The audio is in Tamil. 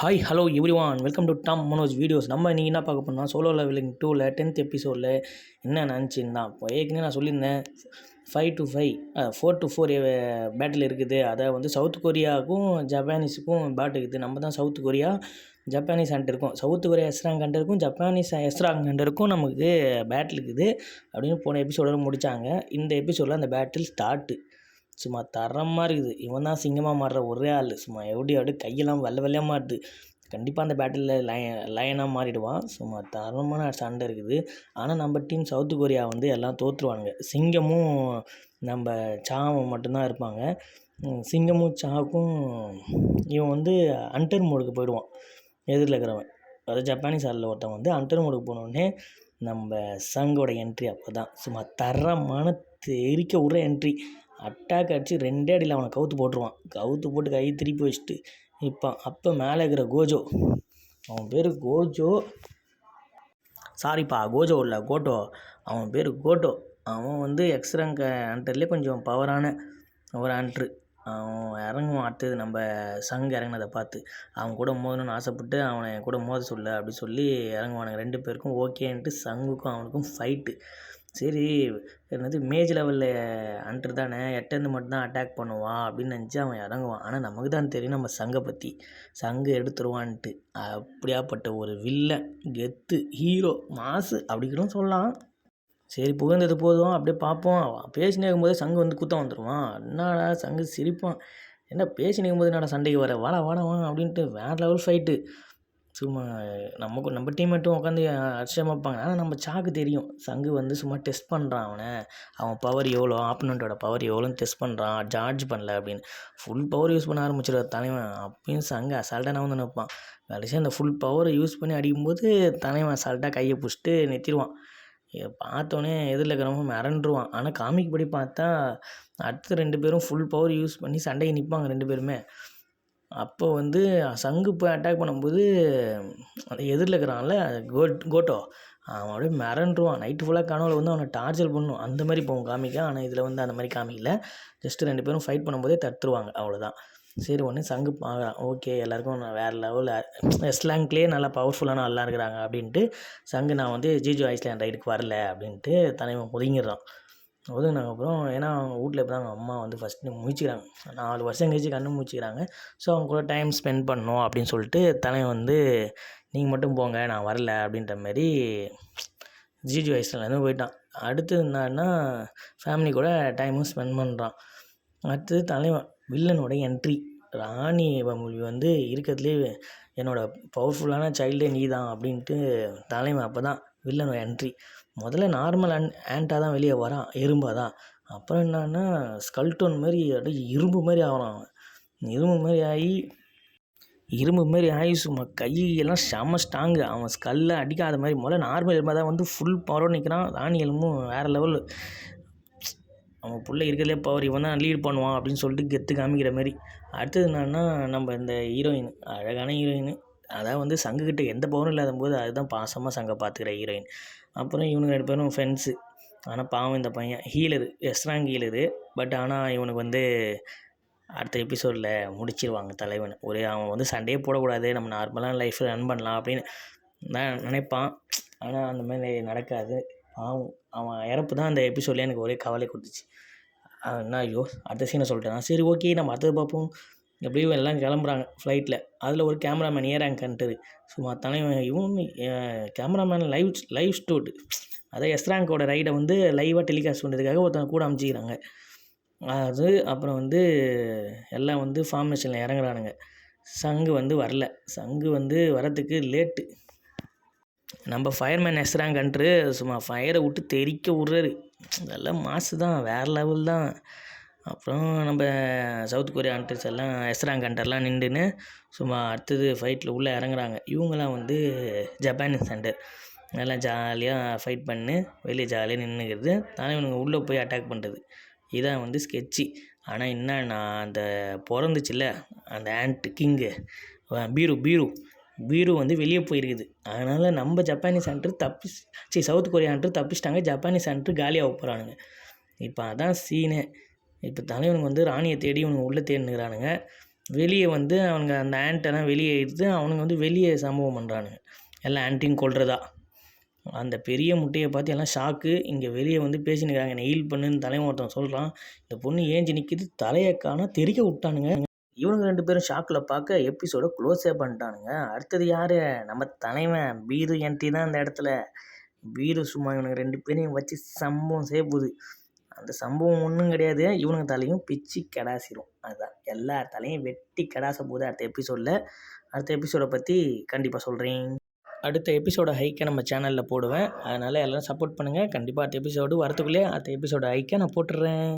Hi hello everyone welcome to Tom Manoj videos. நம்ம இன்றைக்கி என்ன பார்க்க போனால் சோலோ லெவலிங் 2ல் 10th எபிசோடில் என்ன நினச்சின்னா இப்போ ஏற்கனவே நான் சொல்லியிருந்தேன் 4-4 பேட்டில் இருக்குது. அதை வந்து சவுத் கொரியாவுக்கும் ஜப்பானீஸுக்கும் பேட் இருக்குது. நம்ம தான் சவுத் கொரியா ஜப்பானீஸ் ஹண்ட் இருக்கும், சவுத் கொரியா எஸ்ராங் ஹண்ட் இருக்கும், ஜப்பானீஸ் எஸ்ராங் ஹண்ட் இருக்கும், நமக்கு பேட்டில் இருக்குது அப்படின்னு போன எபிசோட முடித்தாங்க. இந்த எபிசோடில் அந்த பேட்டில் ஸ்டார்ட்டு சும்மா தரமாக இருக்குது. இவன் தான் சிங்கமாக மாறுற ஒரே ஆள். சும்மா அப்படியே கையெல்லாம் வெள்ளையாக மாறுது. கண்டிப்பாக அந்த பேட்டிலில் லயனாக மாறிடுவான். சும்மா தரமான சண்டை இருக்குது. ஆனால் நம்ம டீம் சவுத் கொரியா வந்து எல்லாம் தோற்றுருவானுங்க. சிங்கமும் நம்ம சாவும் மட்டும்தான் இருப்பாங்க. சிங்கமும் சாவுக்கும் இவன் வந்து அண்டர் மோடுக்கு போயிடுவான். எதிரில் இருக்கிறவன் அதாவது ஜப்பானீஸ் ஆளில் ஒருத்தவன் வந்து அண்டர் மோடுக்கு போனோடனே நம்ம சங்கோட என்ட்ரி அப்போ தான் சும்மா தரமான தெரிக்க விட்ற என்ட்ரி. அட்டாக் அடித்து 2 அடியில் அவனை கவுத்து போட்டுருவான். கவுத்து போட்டு கை திருப்பி வச்சுட்டு அப்போ மேலே இருக்கிற கோஜோ, அவன் பேர் கோஜோ, சாரிப்பா கோஜோ இல்லை கோட்டோ, அவன் பேர் கோட்டோ. அவன் வந்து எக்ஸ்ரேங்க் ஹண்டர்லேயே கொஞ்சம் பவரான ஒரு ஹண்ட்ரு. அவன் இறங்குவான். அடுத்தது நம்ம சங்கு இறங்கினதை பார்த்து அவன் கூட மோதணும்னு ஆசைப்பட்டு அவனை என் கூட மோத சொல்ல அப்படி சொல்லி இறங்குவானுங்க. 2 பேருக்கும் ஓகேன்ட்டு சங்குக்கும் அவனுக்கும் ஃபைட்டு. சரி என்னது மேஜ் லெவலில் ஹண்ட்ரு தானே, எட்டேருந்து மட்டும்தான் அட்டாக் பண்ணுவான் அப்படின்னு நினச்சி அவன் இறங்குவான். ஆனால் நமக்கு தான் தெரியும் நம்ம சங்கை பற்றி, சங்கு எடுத்துருவான்ட்டு. அப்படியாப்பட்ட ஒரு வில்லன், கெத்து, ஹீரோ, மாசு அப்படி கூட சொல்லலாம். சரி புகழ்ந்தது போதும் அப்படியே பார்ப்போம். பேசினே இருக்கும்போதே சங்கு வந்து குத்தம் வந்துடுவான். என்னடா சங்கு சிரிப்பான், என்ன பேசினே இருக்கும்போது என்னடா சண்டைக்கு வர, வாடா அப்படின்ட்டு வேறு லெவல் ஃபைட்டு. சும்மா நம்ம டீம்மேட்டும் உட்காந்து அடிச்சமாக வைப்பாங்க. ஆனால் நம்ம சாக்கு தெரியும் சங்கு வந்து சும்மா டெஸ்ட் பண்ணுறான். அவன் பவர் எவ்வளோ, ஆப்பனண்ட்டோட பவர் எவ்வளோன்னு டெஸ்ட் பண்ணுறான். சார்ஜ் பண்ணல அப்படின்னு ஃபுல் பவர் யூஸ் பண்ண ஆரம்பிச்சிடுவார் தலைவன். அப்பயும் சங்கு அசால்ட்டாக நான் வந்து நினைப்பான். கடைசியாக அந்த ஃபுல் பவரை யூஸ் பண்ணி அடிக்கும்போது தலைவன் அசால்ட்டாக கையை பிடிச்சிட்டு நிறுத்திடுவான். பார்த்தோன்னே எதிரில் இருக்கிறவங்க மிரண்டுருவான். ஆனால் காமிக் படி பார்த்தா அடுத்த 2 பேரும் ஃபுல் பவர் யூஸ் பண்ணி சண்டைக்கு நிற்பாங்க 2 பேருமே. அப்போ வந்து சங்கு போய் அட்டாக் பண்ணும்போது அந்த எதிரில் இருக்கிறான்ல கோட்டோ, அவன் அப்படியே மிரண்டுருவான். நைட்டு ஃபுல்லாக கனவுல வந்து அவனை டார்ச்சர் பண்ணும். அந்த மாதிரி போகும் காமிக்க. ஆனால் இதில் வந்து அந்த மாதிரி காமிக்கல. ஜஸ்ட்டு 2 பேரும் ஃபைட் பண்ணும்போதே தடுத்துருவாங்க, அவ்வளோதான். சரி ஒன்று சங்கு பார்க்குறான், ஓகே எல்லாேருக்கும் நான் வேறு லெவலில் எஸ்லாங்க்லேயே நல்லா பவர்ஃபுல்லான நல்லா இருக்கிறாங்க அப்படின்ட்டு சங்கு நான் வந்து ஜிஜோ ஐஸ்லேண்ட் ரைடுக்கு வரல அப்படின்ட்டு தலைவன் ஒதுங்கிடுறான். ஒதுங்கினதுக்கப்புறம் ஏன்னா அவங்க வீட்டில் இப்போ தான் அவங்க அம்மா வந்து ஃபஸ்ட்டு முழிச்சிக்கிறாங்க. 4 வருஷம் கழிச்சு கண்ணு முழிச்சிக்கிறாங்க. ஸோ அவங்க கூட டைம் ஸ்பெண்ட் பண்ணணும் அப்படின்னு சொல்லிட்டு தலைவன் வந்து நீங்கள் மட்டும் போங்க நான் வரல அப்படின்ற மாதிரி ஜிஜி ஐஸ்லேருந்து போயிட்டான். அடுத்தது என்னன்னா ஃபேமிலி கூட டைமும் ஸ்பெண்ட் பண்ணுறான். அடுத்தது தலைவன் வில்லனோட என்ட்ரி. ராணி மூவி வந்து இருக்கிறதுலே என்னோடய பவர்ஃபுல்லான சைல்டே நீ தான் அப்படின்ட்டு தலைவன் அப்போ தான் வில்லனோட என்ட்ரி. முதல்ல நார்மல் ஆண்ட்டாக தான் வெளியே வரான், எறும்பாக தான். அப்புறம் என்னன்னா ஸ்கல்டோன் மாதிரி அப்படியே இரும்பு மாதிரி ஆகிறான். அவன் இரும்பு மாதிரி ஆகி சும்மா கையெல்லாம் செம்ம ஸ்ட்ராங்கு. அவன் ஸ்கல்லை அடிக்காத மாதிரி முதல்ல நார்மல் எலும்பாக தான் வந்து ஃபுல் பவரோடு நிற்கிறான். ராணி எலும்பும் வேறு லெவல். அவன் பிள்ளை இருக்கிறதுலே பவர், இவன் தான் லீட் பண்ணுவான் அப்படின்னு சொல்லிட்டு கெத்து காமிக்கிற மாதிரி. அடுத்தது என்னன்னா நம்ம இந்த ஹீரோயின், அழகான ஹீரோயின். அதாவது வந்து சங்குக்கிட்ட எந்த பவரும் இல்லாத போது அதுதான் பாசமாக சங்கை பார்த்துக்கிற ஹீரோயின். அப்புறம் இவனுங்க 2 பேரும் ஃப்ரெண்ட்ஸு. ஆனால் பாவம் இந்த பையன் ஹீலரு, எஸ்ராங் ஹீலரு. பட் ஆனால் இவனுக்கு வந்து அடுத்த எபிசோடில் முடிச்சிருவாங்க தலைவன். அவன் வந்து சண்டையே போடக்கூடாது, நம்ம நார்மலாக லைஃப்பில் ரன் பண்ணலாம் அப்படின்னு தான் நினைப்பான். ஆனால் அந்த மாதிரி நடக்காது. பாவம் அவன் இறப்பு தான் அந்த எபிசோட்லேயே எனக்கு ஒரே கவலை கொடுத்துச்சு. என்ன ஐயோ அடுத்த சீனை சொல்லிட்டேன். சரி ஓகே நம்ம அடுத்தது பார்ப்போம். எப்படியும் எல்லாம் கிளம்புறாங்க ஃப்ளைட்டில். அதில் ஒரு கேமராமேன் ஏறாங்கன்ட்டு சும்மா தலைவன் இவன் கேமராமேன் லைவ் ஸ்டூட். அதான் எஸ்ராங்கோட ரைடை வந்து லைவாக டெலிகாஸ்ட் பண்ணுறதுக்காக ஒருத்தவங்க கூட அமைச்சிக்கிறாங்க. அது அப்புறம் வந்து எல்லாம் வந்து ஃபார்மேஷனில் இறங்குறானுங்க. சங்கு வந்து வரல. சங்கு வந்து வரத்துக்கு லேட்டு. நம்ம ஃபயர்மேன் எஸ்ராங் கண்ட்ரு சும்மா ஃபயரை விட்டு தெறிக்க விட்றாரு. அதெல்லாம் மாசு தான், வேறு லெவல் தான். அப்புறம் நம்ம சவுத் கொரியா ஹண்டர்ஸ் எல்லாம் எஸ்ராங் ஹண்டர்லாம் நின்றுன்னு சும்மா அடுத்தது ஃபைட்டில் உள்ளே இறங்குறாங்க. இவங்களாம் வந்து ஜப்பானீஸ் ஹண்டர். நல்லா ஜாலியாக ஃபைட் பண்ணி வெளியே ஜாலியாக நின்றுக்கிறது. தலைவனுங்க உள்ளே போய் அட்டாக் பண்ணுறது. இதான் வந்து ஸ்கெட்சி. ஆனால் என்னன்னா அந்த பிறந்துச்சுல்ல அந்த ஆண்ட் கிங்கு பீரு வந்து வெளியே போயிருக்குது. அதனால் நம்ம Japanese hunter South Korea hunter தப்பிச்சிட்டாங்க. ஜப்பானீஸ் ஹண்டர் காலியாக போகிறானுங்க. இப்போ அதான் சீனே. இப்போ தலைவனுக்கு வந்து ராணியை தேடி இவனுங்க உள்ளே தேடினுக்கிறானுங்க. வெளியே வந்து அவனுங்க அந்த ஆண்ட்டெல்லாம் வெளியே எடுத்து அவனுங்க வந்து வெளியே சம்பவம் பண்ணுறானுங்க. எல்லாம் ஆண்ட்டையும் கொல்றதா. அந்த பெரிய முட்டையை பார்த்து எல்லாம் ஷாக்கு. இங்கே வெளியே வந்து பேசினுருக்காங்க. என்னை ஹீல் பண்ணுன்னு தலைவன் ஒருத்தன் சொல்கிறான். இந்த பொண்ணு ஏஞ்சி நிற்கிது. தலையை காணோம். தெறிக்க விட்டானுங்க. இவனுங்க 2 பேரும் ஷாக்கில் பார்க்க எபிசோட க்ளோஸே பண்ணிட்டானுங்க. அடுத்தது யார்? நம்ம தலைவன் பீரு என்ட்ரி தான் அந்த இடத்துல. பீரு சும்மா இவனுங்க 2 பேரையும் வச்சு சம்பவம் செய்ய போகுது. அந்த சம்பவம் ஒன்றும் கிடையாது. இவனுங்க தலையும் பிச்சு கெடாசிரும். அதுதான் எல்லா தலையும் வெட்டி கெடாச போகுது அடுத்த எபிசோடில். அடுத்த எபிசோடை பற்றி கண்டிப்பாக சொல்கிறேன். அடுத்த எபிசோட ஹைக்கை நம்ம சேனலில் போடுவேன். அதனால் எல்லோரும் சப்போர்ட் பண்ணுங்கள். கண்டிப்பாக அடுத்த எபிசோடு வரத்துக்குள்ளே அடுத்த எபிசோட ஹைக்கை நான் போட்டுடுறேன்.